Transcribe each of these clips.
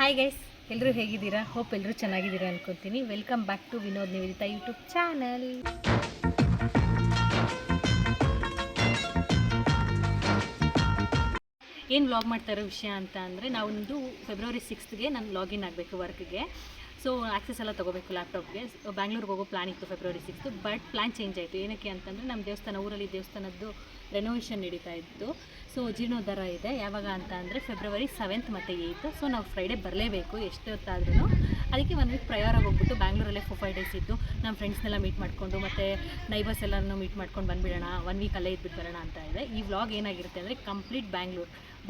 Hi guys, ಎಲ್ಲರೂ ಹೇಗಿದ್ದೀರಾ? Hope ಎಲ್ಲರೂ ಚೆನ್ನಾಗಿದ್ದೀರಾ ಅನ್ಕೊತೀನಿ. Welcome back to Vinod Nivedita YouTube channel. ಏನು ವ್ಲಾಗ್ ಮಾಡ್ತಾ ಇರೋ ವಿಷಯ ಅಂತ ಅಂದರೆ, ನಾವೊಂದು ಫೆಬ್ರವರಿ 6ಗೆ ನಾನು ಲಾಗಿನ್ ಆಗಬೇಕು ವರ್ಕ್ಗೆ. ಸೊ ಆಕ್ಸೆಸ್ ಎಲ್ಲ ತೊಗೋಬೇಕು ಲ್ಯಾಪ್ಟಾಪ್ಗೆ. ಬ್ಯಾಂಗ್ಳೂರಿಗೆ ಹೋಗೋ ಪ್ಲ್ಯಾನ್ ಇತ್ತು ಫೆಬ್ರವರಿ 6, ಬಟ್ ಪ್ಲ್ಯಾನ್ ಚೇಂಜ್ ಆಯಿತು. ಏನಕ್ಕೆ ಅಂತಂದರೆ, ನಮ್ಮ ಊರಲ್ಲಿ ದೇವಸ್ಥಾನದ್ದು ರೆನೋವೇಷನ್ ನಡೀತಾ ಇತ್ತು. ಸೊ ಜೀರ್ಣೋದ್ಧಾರ ಇದೆ. ಯಾವಾಗ ಅಂತ ಅಂದರೆ ಫೆಬ್ರವರಿ 7 ಮತ್ತು 8. ಸೊ ನಾವು ಫ್ರೈಡೇ ಬರಲೇಬೇಕು ಎಷ್ಟೊತ್ತಾದ್ರೂ. ಅದಕ್ಕೆ 1 ವೀಕ್ ಪ್ರಯಾರ ಹೋಗ್ಬಿಟ್ಟು ಬ್ಯಾಂಗ್ಳೂರಲ್ಲೇ 4-5 ಡೇಸ್ ಇದ್ದು ನಮ್ಮ ಫ್ರೆಂಡ್ಸ್ನೆಲ್ಲ ಮೀಟ್ ಮಾಡಿಕೊಂಡು ಮತ್ತು ನೈಬರ್ಸ್ ಎಲ್ಲರನ್ನೂ ಮೀಟ್ ಮಾಡ್ಕೊಂಡು ಬಂದುಬಿಡೋಣ, 1 ವೀಕ್ ಅಲ್ಲೇ ಇದ್ಬಿಟ್ಟು ಬರೋಣ ಅಂತ ಇದೆ. ಈ ವ್ಲಾಗ್ ಏನಾಗಿರುತ್ತೆ ಅಂದರೆ ಕಂಪ್ಲೀಟ್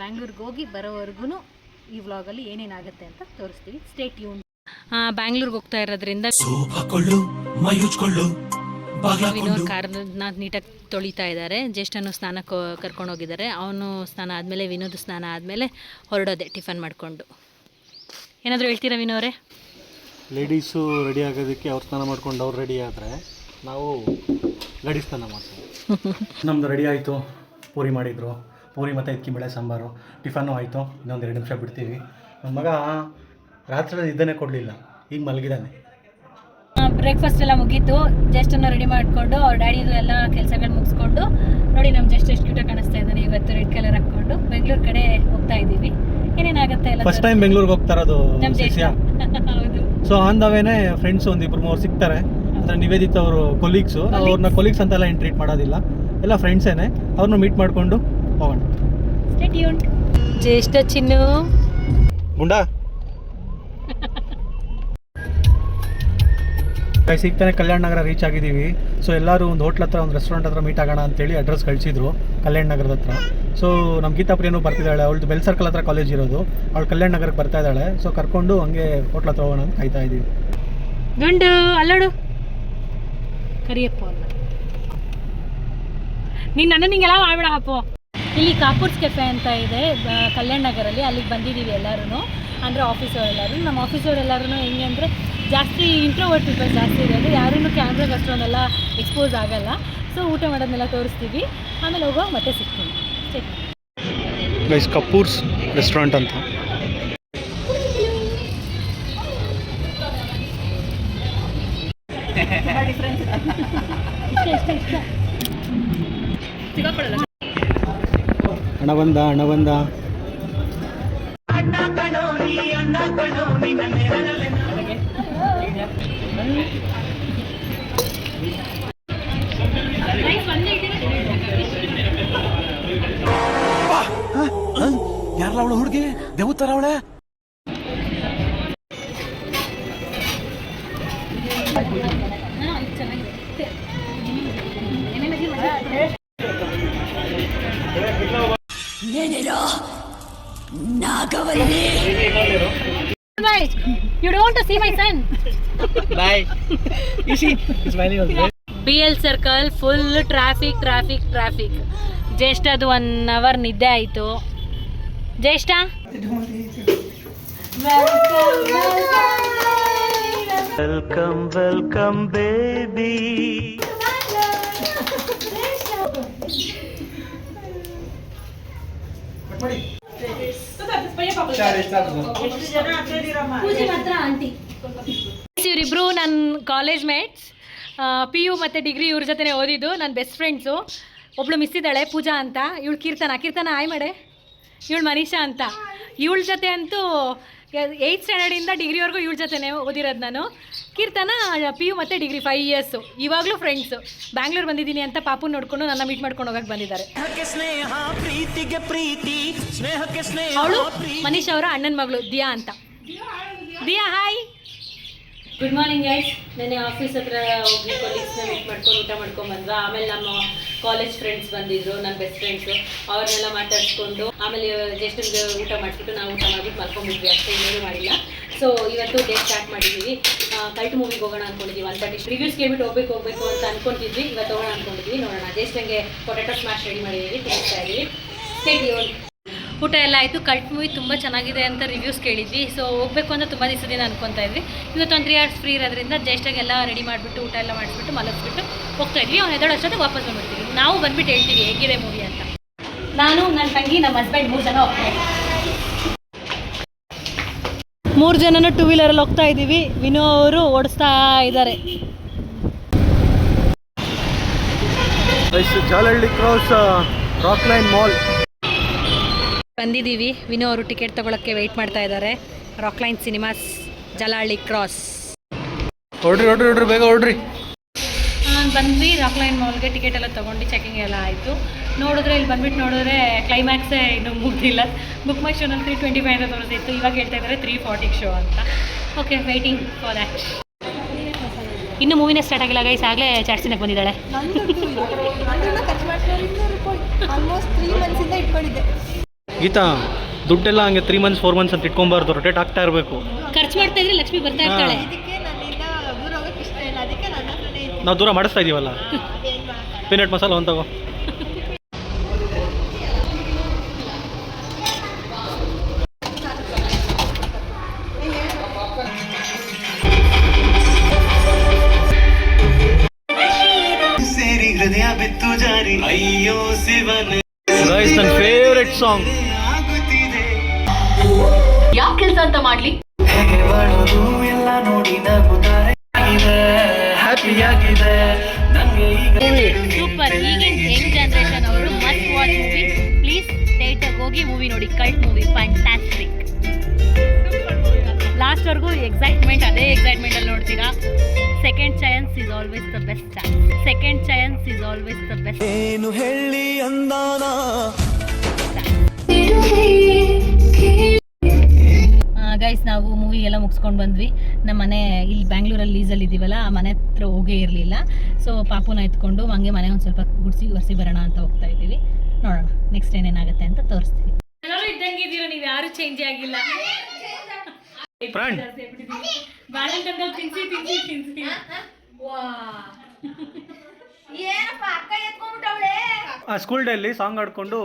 ಬ್ಯಾಂಗ್ಳೂರಿಗೆ ಹೋಗಿ ಬರೋವರೆಗೂ ಈ ವ್ಲಾಗಲ್ಲಿ ಏನೇನಾಗುತ್ತೆ ಅಂತ ತೋರಿಸ್ತೀವಿ. Stay tune. ಬ್ಯಾಂಗ್ಳೂರ್ಗೆ ಹೋಗ್ತಾ ಇರೋದ್ರಿಂದ ವಿನೋದ್ ಕಾರ್ನ ನೀಟಾಗಿ ತೊಳಿತಾ ಇದ್ದಾರೆ. ಜ್ಯೇಷ್ಠನು ಸ್ನಾನಕ್ಕೆ ಕರ್ಕೊಂಡು ಹೋಗಿದ್ದಾರೆ. ಅವನು ಸ್ನಾನ ಆದಮೇಲೆ ವಿನೋದ್ ಸ್ನಾನ ಆದಮೇಲೆ ಹೊರಡೋದೆ ಟಿಫನ್ ಮಾಡಿಕೊಂಡು. ಏನಾದರೂ ಹೇಳ್ತೀರಾ ವಿನೋರೇ? ಲೇಡೀಸು ರೆಡಿ ಆಗೋದಕ್ಕೆ ಅವ್ರು ಸ್ನಾನ ಮಾಡ್ಕೊಂಡು ಅವ್ರು ರೆಡಿ ಆದರೆ ನಾವು ಗಾಡಿ ಸ್ನಾನ ಮಾಡ್ತೀವಿ. ನಮ್ಮದು ರೆಡಿ ಆಯಿತು. ಪೂರಿ ಮಾಡಿದರು, ಪೂರಿ ಮತ್ತು ಇದ್ಕಿ ಬೇಳೆ ಸಾಂಬಾರು. ಟಿಫನ್ನು ಆಯಿತು. ಇನ್ನೊಂದು 2 ನಿಮಿಷ ಬಿಡ್ತೀವಿ. ನನ್ನ ಮಗ ರಾತ್ರಿ ಇದನ್ನೇ ಕೊಡಲಿಲ್ಲ, ಈಗ ಮಲಗಿದ್ದಾನೆ. ಬ್ರೇಕ್ಫಾಸ್ಟ್ ಎಲ್ಲ ಮುಗೀತು. ಜಸ್ಟನ್ನು ರೆಡಿ ಮಾಡಿಕೊಂಡು ಅವ್ರ ಡ್ಯಾಡಿದು ಎಲ್ಲ ಕೆಲಸಗಳು ಮುಗಿಸ್ಕೊಂಡು ನೋಡಿ, ನಮ್ಮ ಜಸ್ಟ್ ಎಷ್ಟು ಕ್ಯೂಟಾಗಿ ಕಾಣಿಸ್ತಾ ಇದ್ದಾನೆ ಇವತ್ತು ರೆಡ್ ಕಲರ್ ಹಾಕ್ಕೊಂಡು. ಬೆಂಗಳೂರು ಕಡೆ ಹೋಗ್ತಾ ಇದ್ದೀವಿ. ಏನೇನಾಗುತ್ತೆ ಎಲ್ಲ ಫಸ್ಟ್ ಟೈಮ್ ಬೆಂಗಳೂರಿಗೆ ಹೋಗ್ತಾ ಇರೋದು. ಹೌದು. ಸೊ ಆನ್ ದ ವೇನೆ ಫ್ರೆಂಡ್ಸ್ 1-2-3 ಸಿಗ್ತಾರೆ. ಅಂದರೆ ನಿವೇದಿತ ಅವರು ಕೊಲೀಗ್ಸು. ಅವ್ರನ್ನ ಕೊಲೀಗ್ಸ್ ಅಂತೆಲ್ಲ ಏನು ಟ್ರೀಟ್ ಮಾಡೋದಿಲ್ಲ, ಎಲ್ಲ ಫ್ರೆಂಡ್ಸೇನೆ. ಅವ್ರನ್ನ ಮೀಟ್ ಮಾಡಿಕೊಂಡು ಹೋಗೋಣ. Stay tune. ಜ್ಯೇಷ್ಠ ಚಿನ್ನು ಗುಂಡಾ ಸಿಗ್ತಾನೆ ಕಲ್ಯಾಣ ನಗರ ರೀಚ್ ಆಗಿದ್ದೀವಿ. ಸೊ ಎಲ್ಲರೂ ಒಂದು ಹೋಟ್ಲ್ ಹತ್ರ, ಒಂದು ರೆಸ್ಟೋರೆಂಟ್ ಹತ್ರ ಮೀಟ್ ಆಗೋಣ ಅಂತೇಳಿ ಅಡ್ರೆಸ್ ಕಳಿಸಿದ್ರು ಕಲ್ಯಾಣ ನಗರದ ಹತ್ರ. ಸೊ ನಮ್ಮ ಗೀತಾಪ್ರಿಯನೂ ಬರ್ತಿದ್ದಾಳೆ. ಅವಳದು ಬೆಲ್ ಸರ್ಕಲ್ ಹತ್ರ ಕಾಲೇಜ್ ಇರೋದು. ಅವಳು ಕಲ್ಯಾಣ ನಗರಕ್ಕೆ ಬರ್ತಾ ಇದ್ದಾಳೆ. ಸೊ ಕರ್ಕೊಂಡು ಹಂಗೆ ಹೋಟ್ಲ್ ಹತ್ರ ಹೋಗೋಣ ಅಂತ ಕಾಯ್ತಾ ಇದ್ದೀವಿ. ಗಂಡು ಅಲ್ಲೋಡು ಕರಿಯಪ್ಪ ನೀನು ನಿಂಗೆಲ್ಲ ಮಾಡ್ಬೇಡ ಅಪ್ಪು. ಇಲ್ಲಿ ಕಾಪೂರ್ಸ್ ಕೆಫೆ ಅಂತ ಇದೆ ಕಲ್ಯಾಣ ನಗರಲ್ಲಿ. ಅಲ್ಲಿಗೆ ಬಂದಿದ್ದೀವಿ ಎಲ್ಲರೂ, ಅಂದರೆ ಆಫೀಸವರೆಲ್ಲರೂ. ನಮ್ಮ ಆಫೀಸವರೆಲ್ಲರೂ ಹೆಂಗೆ ಅಂದರೆ ಜಾಸ್ತಿ ಇಂಟ್ರೋವರ್ಟ್ ಪೀಪಲ್ ಜಾಸ್ತಿ ಇರೋದು. ಯಾರೂ ಕ್ಯಾಮ್ರಾಗೆ ಅಷ್ಟೊಂದೆಲ್ಲ ಎಕ್ಸ್ಪೋಸ್ ಆಗಲ್ಲ. ಸೊ ಊಟ ಮಾಡೋದನ್ನೆಲ್ಲ ತೋರಿಸ್ತೀವಿ, ಆಮೇಲೆ ಹೋಗೋ ಮತ್ತೆ ಸಿಗ್ತೀವಿ. ಗೈಸ್, ಕಪೂರ್ಸ್ ರೆಸ್ಟೋರೆಂಟ್ ಅಂತ. ಹಣ ಬಂದ ಯಾರಲ್ಲ ಅವಳು ಹುಡುಗಿ ದೇವತರ ಅವಳೆ. You don't want to see my son? Bye. You see, it's smiling also. BL circle full traffic. ಜ್ಯೇಷ್ಠದು 1 ಅವರ್ ನಿದ್ದೆ ಆಯಿತು. Jyeshta welcome baby. ಇವರಿಬ್ರು ನನ್ನ ಕಾಲೇಜ್ ಮೇಟ್ಸ್. PU ಮತ್ತು ಡಿಗ್ರಿ ಇವ್ರ ಜೊತೆ ಓದಿದ್ದು. ನನ್ನ ಬೆಸ್ಟ್ ಫ್ರೆಂಡ್ಸು. ಒಬ್ಳು ಮಿಸ್ ಇದ್ದಾಳೆ, ಪೂಜಾ ಅಂತ. ಇವಳು ಕೀರ್ತನ ಆಯ್ ಮಾಡೆ. ಇವಳು ಮನೀಷಾ ಅಂತ. ಇವಳ ಜೊತೆ ಅಂತೂ 8th ಸ್ಟ್ಯಾಂಡರ್ಡಿಂದ ಡಿಗ್ರಿವರೆಗೂ ಇವಳ ಜೊತೆನೇ ಓದಿರೋದು ನಾನು. ಕೀರ್ತನ PU ಮತ್ತು ಡಿಗ್ರಿ 5 ಇಯರ್ಸು. ಇವಾಗಲೂ ಫ್ರೆಂಡ್ಸು. ಬ್ಯಾಂಗ್ಳೂರ್ ಬಂದಿದ್ದೀನಿ ಅಂತ ಪಾಪು ನೋಡ್ಕೊಂಡು ನನ್ನ ಮೀಟ್ ಮಾಡ್ಕೊಂಡು ಹೋಗಕ್ಕೆ ಬಂದಿದ್ದಾರೆ. ಅವಳು ಮನೀಷ್ ಅವರ ಅಣ್ಣನ ಮಗಳು ದಿಯಾ ಅಂತ. Diya hi. Good morning guys. ನೆನ್ನೆ ಆಫೀಸ್ ಹತ್ರ ಹೋಗಿ ಕೊಲೀಗ್ಸ್ನ ಮೀಟ್ ಮಾಡ್ಕೊಂಡು ಊಟ ಮಾಡ್ಕೊಂಡ್ಬಂದ್ವಾ. ಆಮೇಲೆ ನಮ್ಮ ಕಾಲೇಜ್ ಫ್ರೆಂಡ್ಸ್ ಬಂದಿದ್ರು, ನನ್ನ ಬೆಸ್ಟ್ ಫ್ರೆಂಡ್ಸು. ಅವ್ರನ್ನೆಲ್ಲ ಮಾತಾಡಿಸ್ಕೊಂಡು ಆಮೇಲೆ ಜಸ್ಟಿಗೆ ಊಟ ಮಾಡಿಬಿಟ್ಟು ನಾವು ಊಟ ಮಾಡಿಬಿಟ್ಟು ಮಲ್ಕೊಂಡ್ಬಿಟ್ವಿ. ಅಷ್ಟೇ, ಇನ್ನೇನು ಮಾಡಿಲ್ಲ. ಸೊ ಇವತ್ತು ಡೇ ಸ್ಟಾರ್ಟ್ ಮಾಡಿದ್ದೀವಿ. ಕಲ್ಟ್ ಮೂವಿಗೆ ಹೋಗೋಣ ಅಂದ್ಕೊಂಡಿದ್ದೀವಿ. 1:30 ರಿವ್ಯೂಸ್ ಕೇಳ್ಬಿಟ್ಟು ಹೋಗಬೇಕು ಅಂತ ಅಂದ್ಕೊಂಡಿದ್ವಿ. ಇವತ್ತು ಹೋಗೋಣ ಅಂದ್ಕೊಂಡಿದ್ವಿ. ನೋಡೋಣ. ಜಸ್ಟಿಗೆ ಪೊಟ್ಯಾಟೊ ಸ್ಮ್ಯಾಶ್ ರೆಡಿ ಮಾಡಿದ್ದೀವಿ, ತಿನ್ನಿಸ್ತಾ ಇದ್ದೀವಿ. Stay tune. ಊಟ ಎಲ್ಲ ಆಯಿತು. ಕಲ್ಟ್ ಮೂವಿ ತುಂಬ ಚೆನ್ನಾಗಿದೆ ಅಂತ ರಿವ್ಯೂಸ್ ಕೇಳಿದ್ವಿ. ಸೊ ಹೋಗಬೇಕು ಅಂತ ತುಂಬ ದಿವಸದಿಂದ ಅನ್ಕೊತಾ ಇದ್ವಿ. ಇವತ್ತು 3 hours ಫ್ರೀ ಇರೋದ್ರಿಂದ ಜಸ್ಟಾಗೆಲ್ಲ ರೆಡಿ ಮಾಡಿಬಿಟ್ಟು ಊಟ ಎಲ್ಲ ಮಾಡಿಸ್ಬಿಟ್ಟು ಮಲಗಿಸ್ಬಿಟ್ಟು ಹೋಗ್ತಾ ಇದ್ವಿ. ಅವ್ನು ಎದ್ದೇಳೋಷ್ಟೊತ್ತಿಗೆ ವಾಪಸ್ ಬಂದ್ಬಿಡ್ತೀವಿ. ನಾವು ಬಂದ್ಬಿಟ್ಟು ಹೇಳ್ತೀವಿ ಹೇಗಿದೆ ಮೂವಿ ಅಂತ. ನಾನು, ನನ್ನ ತಂಗಿ, ನಮ್ಮ ಹಸ್ಬೆಂಡ್ 3 ಜನ ಹೋಗ್ತಾ ಇದ್ವಿ. 3 ಜನನು ಟೂ ವೀಲರಲ್ಲಿ ಹೋಗ್ತಾ ಇದ್ದೀವಿ. ವಿನೋ ಅವರು ಓಡಿಸ್ತಾ ಇದ್ದಾರೆ. Jalahalli cross Rockline mall ಬಂದಿದ್ದೀವಿ. ವಿನೋ ಅವರು ಟಿಕೆಟ್ ತಗೊಳಕ್ಕೆ ವೆಯ್ಟ್ ಮಾಡ್ತಾ ಇದ್ದಾರೆ. Rockline cinemas Jalahalli cross. ಹೊಡ್ರಿ ಬೇಗ ಹೊಡ್ರಿ. ಬಂದ್ವಿ ರಾಕ್ ಲೈನ್ ಮಾಲ್ಗೆ. ಟಿಕೆಟ್ ಎಲ್ಲ ತೊಗೊಂಡು ಚೆಕಿಂಗ್ ಎಲ್ಲ ಆಯಿತು. ನೋಡಿದ್ರೆ ಇಲ್ಲಿ ಬಂದ್ಬಿಟ್ಟು ನೋಡಿದ್ರೆ ಕ್ಲೈಮ್ಯಾಕ್ಸೇ ಇನ್ನೂ ಮುಗಿದಿಲ್ಲ. ಬುಕ್ ಮೈ ಶೋನಲ್ಲಿ 325 ಅಂತ ತೋರಿಸಿತ್ತು. ಇವಾಗ ಹೇಳ್ತಾ ಇದ್ದಾರೆ 340 ಶೋ ಅಂತ. Okay, waiting for that. ಇನ್ನೂ ಮೂವಿನೇ ಸ್ಟಾರ್ಟ್ ಆಗಿಲ್ಲ ಗೈಸ್, ಆಗಲೇ ಚಾಟ್ಸಿನಕ್ಕೆ ಬಂದಿದ್ದಾಳೆ. ಗೀತಾ, ದುಡ್ಡೆಲ್ಲ ಹಂಗೆ 3 months 4 months ಅಂತ ಇಟ್ಕೊಂಬಾರ್ದು, ರೊಟೇಟ್ ಆಗ್ತಾ ಇರಬೇಕು. ಖರ್ಚು ಮಾಡ್ತಾ ಇದ್ರೆ ಲಕ್ಷ್ಮಿ ಬರ್ತಾ ಇರ್ತಾಳೆ. ನಾವು ದೂರ ಮಾಡಿಸ್ತಾ ಇದೀವಲ್ಲ. ಪೀನಟ್ ಮಸಾಲ ಒಂದು ತಗೋ. ಗೈಸ್, ನನ್ನ ಫೇವರೆಟ್ ಸಾಂಗ್. ಯಾವ ಕೆಲಸ ಅಂತ ಮಾಡ್ಲಿ? ಸೂಪರ್. ಈಗಿನ ಯಂಗ್ ಜನರೇಷನ್ ಅವರು ಮಸ್ಟ್ ವಾಚ್ ಮೂವಿ. ಪ್ಲೀಸ್ ಥಿಯೇಟರ್ಗೆ ಹೋಗಿ ಮೂವಿ ನೋಡಿ. Cult movie, fantastic. ಲಾಸ್ಟ್ವರೆಗೂ ಎಕ್ಸೈಟ್ಮೆಂಟ್, ಅದೇ ಎಕ್ಸೈಟ್ಮೆಂಟಲ್ಲಿ ನೋಡ್ತೀರಾ. Second chance is always the best chance. Second chance is always the best. ಏನು ಹೇಳಿ ಅಂದಾನ. ಗೈಸ್, ನಾವು ಮೂವಿ ಎಲ್ಲ ಮುಗಿಸ್ಕೊಂಡು ಬಂದ್ವಿ. ನಮ್ಮ ಮನೆ ಇಲ್ಲಿ ಬ್ಯಾಂಗ್ಳೂರಲ್ಲಿ ಲೀಸಲ್ಲಿ ಇದ್ದೀವಲ್ಲ, ಆ ಮನೆ ಹತ್ರ ಹೋಗೇ ಇರಲಿಲ್ಲ. ಸೊ ಪಾಪುನ ಎತ್ಕೊಂಡು ಹಂಗೆ ಮನೆ ಒಂದು ಸ್ವಲ್ಪ ಗುಡಿಸಿ ಒರೆಸಿ ಬರೋಣ ಅಂತ ಹೋಗ್ತಾ ಇದ್ದೀವಿ. ನೋಡೋಣ ನೆಕ್ಸ್ಟ್ ಏನೇನಾಗುತ್ತೆ ಅಂತ ತೋರಿಸ್ತೀವಿ. ಎಲ್ಲರೂ ಇದ್ದಂಗೆ ಇದ್ದೀರಾ, ನೀವು ಯಾರು ಚೇಂಜ್ ಆಗಿಲ್ಲ. ಸ್ಕೂಲ್ ಡೇಲಿ ಸಾಂಗ್ ಆಡ್ಕೊಂಡು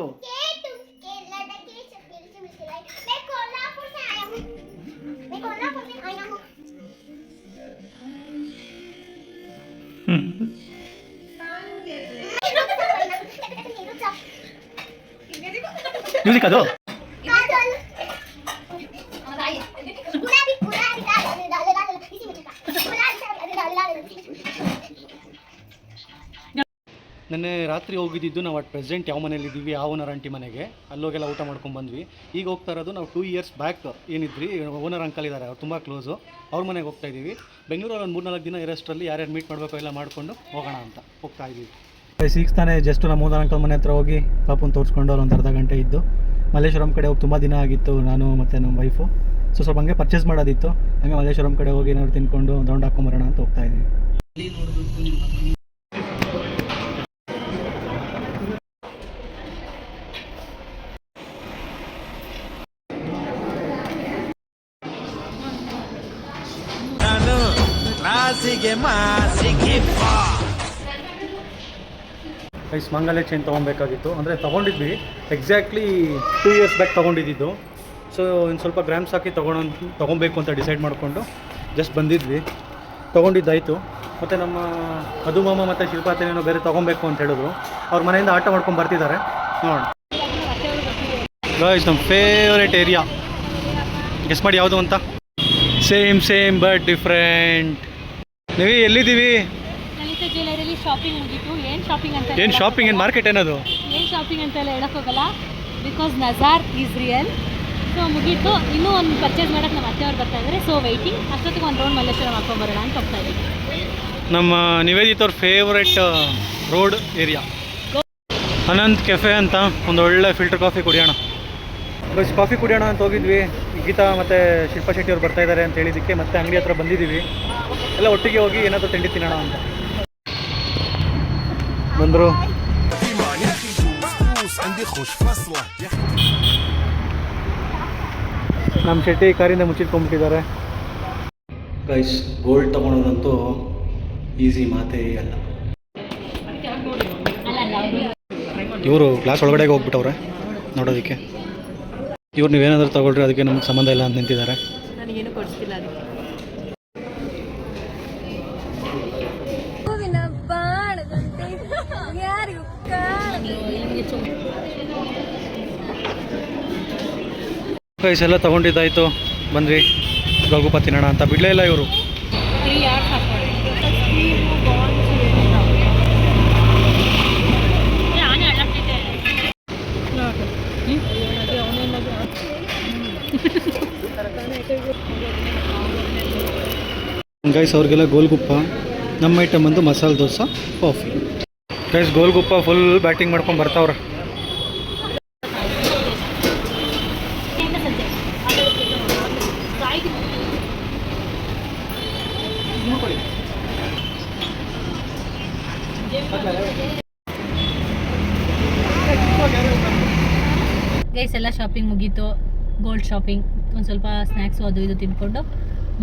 ಮ್ಯೂಸಿಕ್ ಅದು. ನೆನ್ನೆ ರಾತ್ರಿ ಹೋಗಿದ್ದು ನಾವು ಅಟ್ ಪ್ರೆಸೆಂಟ್ ಯಾವ ಮನೇಲಿ ಇದ್ದೀವಿ, ಯಾವ ಓನರ್ ಆಂಟಿ ಮನೆಗೆ. ಅಲ್ಲೋಗೆಲ್ಲ ಊಟ ಮಾಡ್ಕೊಂಡು ಬಂದ್ವಿ. ಈಗ ಹೋಗ್ತಾ ಇರೋದು ನಾವು 2 years ಬ್ಯಾಕ್ ಏನಿದ್ರಿ ಓನರ್ ಅಂಕಲ್ ಇದ್ದಾರೆ, ಅವ್ರು ತುಂಬ ಕ್ಲೋಸು. ಅವ್ರ ಮನೆಗೆ ಹೋಗ್ತಾ ಇದ್ದೀವಿ. ಬೆಂಗಳೂರಲ್ಲಿ ಒಂದು 3-4 ದಿನ ಇರೋಷ್ಟರಲ್ಲಿ ಯಾರ್ಯಾರು ಮೀಟ್ ಮಾಡಬೇಕು ಎಲ್ಲ ಮಾಡಿಕೊಂಡು ಹೋಗೋಣ ಅಂತ ಹೋಗ್ತಾ ಇದ್ದೀವಿ. ಈಗ ತಾನೇ ಜಸ್ಟ್ ನಮ್ಮ ಓನರ್ ಅಂಕಲ್ ಮನೆ ಹತ್ರ ಹೋಗಿ ಪಾಪುನ ತೋರಿಸ್ಕೊಂಡು ಅವ್ರು ಒಂದು ಅರ್ಧ ಗಂಟೆ ಇದ್ದು ಮಲ್ಲೇಶ್ವರಂ ಕಡೆ ಹೋಗಿ ತುಂಬ ದಿನ ಆಗಿತ್ತು, ನಾನು ಮತ್ತು ನಮ್ಮ ವೈಫು. ಸ್ವಲ್ಪ ಹಂಗೆ ಪರ್ಚೇಸ್ ಮಾಡೋದಿತ್ತು. ಹಂಗೆ ಮಲ್ಲೇಶ್ವರಂ ಕಡೆ ಹೋಗಿ ಏನಾದ್ರು ತಿನ್ಕೊಂಡು ಒಂದು ರೌಂಡ್ ಹಾಕೊಂಬರೋಣ ಅಂತ ಹೋಗ್ತಾ ಇದ್ದೀವಿ. ಗೈಸ್, ಮಂಗಲ್ಯ ಚೈನ್ ತೊಗೊಬೇಕಾಗಿತ್ತು. ಅಂದರೆ ತೊಗೊಂಡಿದ್ವಿ, ಎಕ್ಸಾಕ್ಟ್ಲಿ 2 years ಬ್ಯಾಕ್ ತೊಗೊಂಡಿದ್ದು. ಸೊ ಇನ್ನು ಸ್ವಲ್ಪ ಗ್ರಾಮ್ಸ್ ಹಾಕಿ ತೊಗೊಬೇಕು ಅಂತ ಡಿಸೈಡ್ ಮಾಡಿಕೊಂಡು ಜಸ್ಟ್ ಬಂದಿದ್ವಿ. ತೊಗೊಂಡಿದ್ದಾಯಿತು. ಮತ್ತು ನಮ್ಮ ಅದು ಮಾಮ ಮತ್ತು ಶಿಲ್ಪಾತೇನೇನೋ ಬೇರೆ ತೊಗೊಬೇಕು ಅಂತ ಹೇಳಿದ್ರು. ಅವ್ರ ಮನೆಯಿಂದ ಆಟ ಮಾಡ್ಕೊಂಡು ಬರ್ತಿದ್ದಾರೆ. ನೋಡೋಣ. ಗೈಸ್, ನಮ್ಮ ಫೇವ್ರೇಟ್ ಏರಿಯಾ ಗೆಸ್ ಮಾಡಿ ಯಾವುದು ಅಂತ. Same but different. ನೀವು ಎಲ್ಲಿದ್ದೀವಿ? ಲಲಿತಾ ಜ್ಯುವೆಲರಿಲಿ ಶಾಪಿಂಗ್ ಮುಗೀತು. ಏನು ಶಾಪಿಂಗ್ ಏನು ಮಾರ್ಕೆಟ್ ಏನದು? ಏನು ಶಾಪಿಂಗ್ ಅಂತೆಲ್ಲ ಹೇಳೋಕ್ಕೋಗಲ್ಲ, ಬಿಕಾಸ್ ನಜಾರ್ ಈಸ್ ರಿಯಲ್. ಸೊ ಮುಗೀತು. ಇನ್ನೂ ಒಂದು ಪರ್ಚೇಸ್ ಮಾಡೋಕ್ಕೆ ನಮ್ಮ ಅತ್ತೆಯವ್ರು ಬರ್ತಾ ಇದ್ದಾರೆ. So waiting. ಅಷ್ಟೊತ್ತಿಗೆ ಒಂದು ರೌಂಡ್ ಮಲ್ಲೇಶ್ವರಂ ಹಾಕೊಂಬರೋಣ ಅಂತ ಹೋಗ್ತಾ ಇದ್ದೀವಿ. ನಮ್ಮ ನಿವೇದಿತ ಅವ್ರ favourite road area Anant cafe ಅಂತ. ಒಂದು ಒಳ್ಳೆ ಫಿಲ್ಟರ್ ಕಾಫಿ ಕುಡಿಯೋಣ. ಬಸ್ ಕಾಫಿ ಕುಡಿಯೋಣ ಅಂತ ಹೋಗಿದ್ವಿ. ಗೀತಾ ಮತ್ತು ಶಿಲ್ಪಾ ಶೆಟ್ಟಿ ಅವ್ರು ಬರ್ತಾ ಇದ್ದಾರೆ ಅಂತ ಹೇಳಿದ್ದಕ್ಕೆ ಮತ್ತೆ ಅಂಗಡಿ ಹತ್ರ ಬಂದಿದ್ದೀವಿ. ಎಲ್ಲ ಒಟ್ಟಿಗೆ ಹೋಗಿ ಏನಾದರೂ ತಿಂಡಿ ತಿನ್ನೋಣ ಅಂತ ಬಂದರು. ನಮ್ಮ ಶೆಟ್ಟಿ ಕಾರಿಂದ ಮುಚ್ಚಿಟ್ಕೊಂಡ್ಬಿಟ್ಟಿದ್ದಾರೆ. ಗೈಸ್, ಗೋಲ್ಡ್ ತೊಗೊಳೋದಂತೂ ಈಸಿ ಮಾತೇ ಅಲ್ಲ. ಇವರು ಕ್ಲಾಸ್ ಒಳಗಡೆಗೆ ಹೋಗ್ಬಿಟ್ಟವ್ರೆ ನೋಡೋದಕ್ಕೆ. ಇವ್ರು ನೀವೇನಾದರೂ ತಗೊಳ್ರಿ, ಅದಕ್ಕೆ ನಮ್ಗೆ ಸಂಬಂಧ ಇಲ್ಲ ಅಂತ ನಿಂತಿದ್ದಾರೆ. ನನಗೇನು ಕೊಡಿಸ್ತಿಲ್ಲ ಅದಕ್ಕೆ. ಗೈಸ್, ಎಲ್ಲ ತೊಗೊಂಡಿದ್ದಾಯಿತು, ಬಂದ್ವಿ. ಗೋಲ್ಗುಪ್ಪ ತಿನ್ನೋಣ ಅಂತ ಬಿಡಲೇ ಇಲ್ಲ ಇವರು. ಗೈಸ್ ಅವ್ರಿಗೆಲ್ಲ ಗೋಲ್ಗುಪ್ಪ, ನಮ್ಮ ಐಟಮ್ ಬಂದು masala dosa, coffee. Guys golgappa full batting ಮಾಡ್ಕೊಂಡು ಬರ್ತಾವ್ರೆ. ಗೈಸ್ ಎಲ್ಲ ಶಾಪಿಂಗ್ ಮುಗೀತು, ಗೋಲ್ಡ್ ಶಾಪಿಂಗ್, ಒಂದು ಸ್ವಲ್ಪ ಸ್ನ್ಯಾಕ್ಸು ಅದು ಇದು ತಿಂದ್ಕೊಂಡು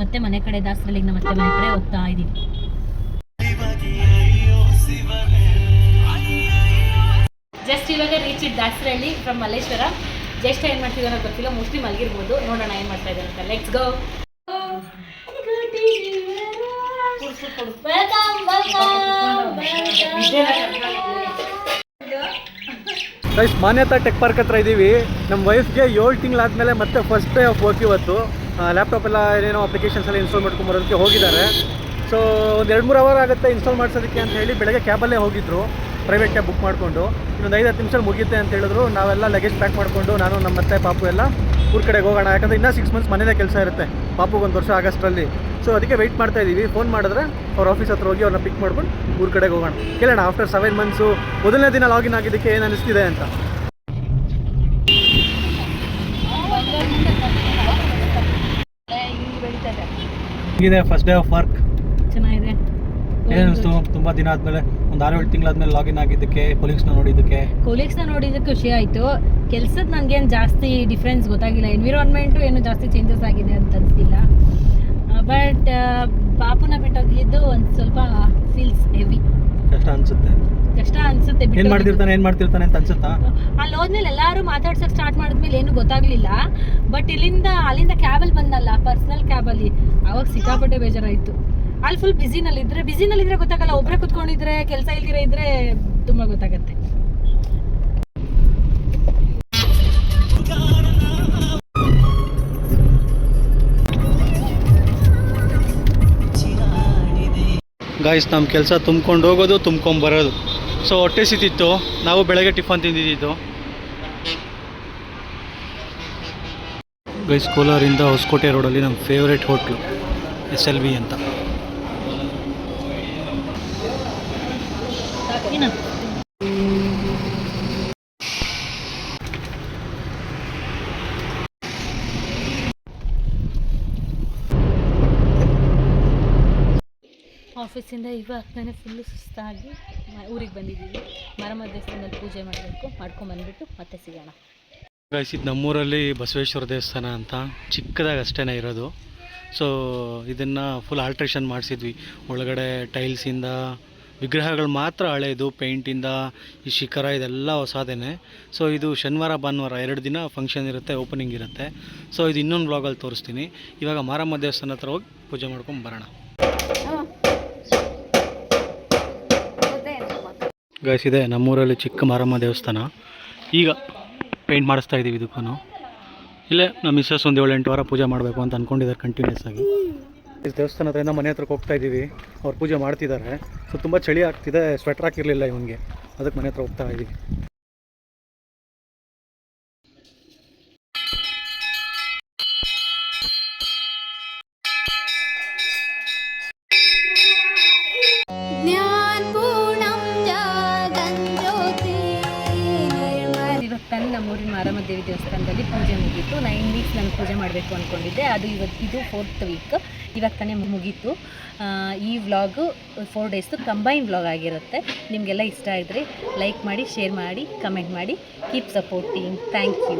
ಮತ್ತೆ ಮನೆ ಕಡೆ ದಾಸರಳ್ಳಿಗೆ ಮತ್ತೆ ಮನೆ ಕಡೆ ಹೋಗ್ತಾ ಇದ್ದೀವಿ. ಜಸ್ಟ್ ಇವಾಗ ರೀಚ್ ಇದ್ದು ದಾಸರಳ್ಳಿ ಫ್ರಮ್ ಮಲ್ಲೇಶ್ವರ. ಜಸ್ಟ್ ಏನು ಮಾಡ್ತಿದ್ದಾರೋ ಗೊತ್ತಿಲ್ಲ, ಮೋಸ್ಟ್ಲಿ ಮಲಗಿರ್ಬೋದು. ನೋಡೋಣ ಏನು ಮಾಡ್ತಾ ಇದ್ದಾರೆ ಅಂತ. Let's go. Guys Manyata tech park ಹತ್ರ ಇದ್ದೀವಿ. ನಮ್ಮ ವೈಫ್ಗೆ 7 ತಿಂಗಳಾದಮೇಲೆ ಮತ್ತೆ ಫಸ್ಟ್ ಡೇ ಆಫ್ ವರ್ಕ್ ಇವತ್ತು. ಲ್ಯಾಪ್ಟಾಪ್ ಎಲ್ಲ ಏನೇನೋ ಅಪ್ಲಿಕೇಶನ್ಸ್ ಎಲ್ಲ ಇನ್ಸ್ಟಾಲ್ ಮಾಡ್ಕೊಂಬರೋದಕ್ಕೆ ಹೋಗಿದ್ದಾರೆ. ಸೊ ಒಂದು 2-3 ಅವರ್ ಆಗುತ್ತೆ ಇನ್ಸ್ಟಾಲ್ ಮಾಡಿಸೋದಕ್ಕೆ ಅಂತ ಹೇಳಿ ಬೆಳಗ್ಗೆ ಕ್ಯಾಬಲ್ಲೇ ಹೋಗಿದ್ರು, ಪ್ರೈವೇಟ್ ಕ್ಯಾಬ್ ಬುಕ್ ಮಾಡಿಕೊಂಡು. ಇನ್ನೊಂದು 5-10 ನಿಮಿಷದಲ್ಲಿ ಮುಗಿಯುತ್ತೆ ಅಂತ ಹೇಳಿದ್ರು. ನಾವೆಲ್ಲ ಲಗೇಜ್ ಪ್ಯಾಕ್ ಮಾಡಿಕೊಂಡು ನಾನು ನಮ್ಮ ಮತ್ತೆ ಪಾಪು ಎಲ್ಲ ಊರ ಕಡೆಗೆ ಹೋಗೋಣ. ಯಾಕಂದರೆ ಇನ್ನೂ 6 ಮಂತ್ಸ್ ಮನೇಲೇ ಕೆಲಸ ಇರುತ್ತೆ, ಪಾಪುಗೆ 1 ವರ್ಷ ಆಗಸ್ಟಲ್ಲಿ. ಸೊ ಅದಕ್ಕೆ ವೆಯ್ಟ್ ಮಾಡ್ತಾ ಇದ್ದೀವಿ. ಫೋನ್ ಮಾಡಿದ್ರೆ ಅವ್ರ ಆಫೀಸ್ ಹತ್ರ ಹೋಗಿ ಅವ್ರನ್ನ ಪಿಕ್ ಮಾಡ್ಕೊಂಡು ಊರ ಕಡೆಗೆ ಹೋಗೋಣ. ಕೇಳೋಣ ಆಫ್ಟರ್ 7 ಮಂತ್ಸು ಮೊದಲನೇ ದಿನ ಲಾಗಿನ್ ಆಗಿದ್ದಕ್ಕೆ ಏನು ಅನಿಸ್ತಿದೆ ಅಂತ. ಇದೆ ಫಸ್ಟ್ ಡೇ ಆಫ್ ವರ್ಕ್. ಚೆನ್ನಾಗಿದೆ. ಏನಿಸ್ತು ತುಂಬ ದಿನ ಆದಮೇಲೆ, ಒಂದು 6-7 ತಿಂಗಳಾದ್ಮೇಲೆ ಲಾಗಿನ್ ಆಗಿದ್ದಕ್ಕೆ, ಕೊಲೀಗ್ಸ್ನ ನೋಡಿದ್ದಕ್ಕೆ ಖುಷಿ ಆಯಿತು. ಕೆಲಸದ ನನಗೇನು ಜಾಸ್ತಿ ಡಿಫ್ರೆನ್ಸ್ ಗೊತ್ತಾಗಿಲ್ಲ. ಎನ್ವಿರಾನ್ಮೆಂಟು ಏನು ಜಾಸ್ತಿ ಚೇಂಜಸ್ ಆಗಿದೆ ಅಂತ ಅನಿಸ್ತಿಲ್ಲ. ಬಟ್ ಪಾಪುನ ಬಿಟ್ಟೋಗಿದ್ದು ಒಂದು ಸ್ವಲ್ಪ ಫೀಲ್ಸ್ ಹೆವಿ. ಕಷ್ಟ ಅನ್ಸುತ್ತೆ. ಏನು ಮಾಡ್ತಿರ್ತಾನೆ ಅಂತ ಅನ್ಸುತ್ತಾ? ಅಲ್ಲಿ ಹೋದ್ಮೇಲೆ ಎಲ್ಲರೂ ಮಾತಾಡ್ಸೋಕೆ ಸ್ಟಾರ್ಟ್ ಮಾಡಿದ್ಮೇಲೆ ಏನು ಗೊತ್ತಾಗಲಿಲ್ಲ. ಬಟ್ ಅಲ್ಲಿಂದ ಕ್ಯಾಬಲ್ಲಿ ಬಂದಲ್ಲ, ಪರ್ಸ್ನಲ್ ಕ್ಯಾಬಲ್ಲಿ, ಆವಾಗ ಸಿಕ್ಕಾಪಟ್ಟೆ ಬೇಜಾರಾಯಿತು. ಅಲ್ಲಿ ಫುಲ್ ಬಿಸಿನಲ್ಲಿದ್ರೆ ಗೊತ್ತಾಗಲ್ಲ. ಒಬ್ಬರೇ ಕುತ್ಕೊಂಡಿದ್ರೆ, ಕೆಲಸ ಇಲ್ದಿರ ಇದ್ರೆ ತುಂಬ ಗೊತ್ತಾಗತ್ತೆ. ಗಾಯ್ಸ್ ನಮ್ಮ ಕೆಲಸ ತುಂಬ್ಕೊಂಡು ಹೋಗೋದು, ತುಂಬ್ಕೊಂಬರೋದು. ಸೊ ಹೊಟ್ಟೆ ಸಿತಿತ್ತು, ನಾವು ಬೆಳಗ್ಗೆ ಟಿಫನ್ ತಿಂದಿದ್ದು. ಗೈಸ್ ಕೋಲಾರಿಂದ ಹೊಸಕೋಟೆ ರೋಡಲ್ಲಿ ನಮ್ಮ ಫೇವ್ರೇಟ್ ಹೋಟ್ಲು SLV ಅಂತ. ಆಫೀಸಿಂದ ಇವಾಗ ನಾನು ಫುಲ್ಲು ಸುಸ್ತಾಗಿ ಊರಿಗೆ ಬಂದಿದ್ದೀವಿ. ಮಾರಮ್ಮ ದೇವಸ್ಥಾನದಲ್ಲಿ ಪೂಜೆ ಮಾಡ್ಕೊಂಬಂದ್ಬಿಟ್ಟು ಮತ್ತೆ ಸಿಗೋಣ. ಗೈಸ್ ಇದು ನಮ್ಮೂರಲ್ಲಿ ಬಸವೇಶ್ವರ ದೇವಸ್ಥಾನ ಅಂತ ಚಿಕ್ಕದಾಗಿ ಅಷ್ಟೇ ಇರೋದು. ಸೊ ಇದನ್ನು ಫುಲ್ ಆಲ್ಟ್ರೇಷನ್ ಮಾಡಿಸಿದ್ವಿ. ಒಳಗಡೆ ಟೈಲ್ಸಿಂದ ವಿಗ್ರಹಗಳು ಮಾತ್ರ ಹಳೇದು, ಪೇಂಟಿಂದ ಈ ಶಿಖರ ಇದೆಲ್ಲ ಹೊಸದೇನೆ. ಸೊ ಇದು ಶನಿವಾರ ಭಾನುವಾರ 2 ದಿನ ಫಂಕ್ಷನ್ ಇರುತ್ತೆ, ಓಪನಿಂಗ್ ಇರುತ್ತೆ. ಸೊ ಇದು ಇನ್ನೊಂದು ವ್ಲಾಗಲ್ಲಿ ತೋರಿಸ್ತೀನಿ. ಇವಾಗ ಮಾರಮ್ಮ ದೇವಸ್ಥಾನ ಹತ್ರ ಹೋಗಿ ಪೂಜೆ ಮಾಡ್ಕೊಂಡು ಬರೋಣ. ಗೈಸ್ ಇದೆ ನಮ್ಮೂರಲ್ಲಿ ಚಿಕ್ಕ ಮಾರಮ್ಮ ದೇವಸ್ಥಾನ. ಈಗ ಪೇಂಟ್ ಮಾಡಿಸ್ತಾ ಇದ್ದೀವಿ ಇದಕ್ಕೂ. ಇಲ್ಲೇ ನಮ್ಮ ಮಿಸ್ಸಸ್ ಒಂದು 7-8 ವಾರ ಪೂಜೆ ಮಾಡಬೇಕು ಅಂತ ಅಂದ್ಕೊಂಡಿದ್ದಾರೆ ಕಂಟಿನ್ಯೂಸ್ ಆಗಿ. ದೇವಸ್ಥಾನ ಹತ್ರದಿಂದ ಮನೆ ಹತ್ರಕ್ಕೆ ಹೋಗ್ತಾ ಇದ್ದೀವಿ. ಅವ್ರು ಪೂಜೆ ಮಾಡ್ತಿದ್ದಾರೆ. ಸೊ ತುಂಬ ಚಳಿ ಆಗ್ತಿದೆ, ಸ್ವೆಟ್ರ್ ಹಾಕಿರಲಿಲ್ಲ ಇವನಿಗೆ, ಅದಕ್ಕೆ ಮನೆ ಹತ್ರ ಹೋಗ್ತಾ ಇದ್ದೀವಿ. ನಮ್ಮೂರಿನ ಮಾರಮ್ಮ ದೇವಿ ದೇವಸ್ಥಾನದಲ್ಲಿ ಪೂಜೆ ಮುಗೀತು. 9 ವೀಕ್ಸ್ ನಾನು ಪೂಜೆ ಮಾಡಬೇಕು ಅಂದ್ಕೊಂಡಿದ್ದೆ. ಅದು ಇದು 4th ವೀಕ್. ಇವಾಗ ತಾನೇ ಮುಗೀತು. ಈ ವ್ಲಾಗು 4 ಡೇಸ್ದು ಕಂಬೈನ್ ವ್ಲಾಗ್ ಆಗಿರುತ್ತೆ. ನಿಮಗೆಲ್ಲ ಇಷ್ಟ ಇದ್ದರೆ ಲೈಕ್ ಮಾಡಿ, ಶೇರ್ ಮಾಡಿ, ಕಮೆಂಟ್ ಮಾಡಿ. Keep supporting. Thank you.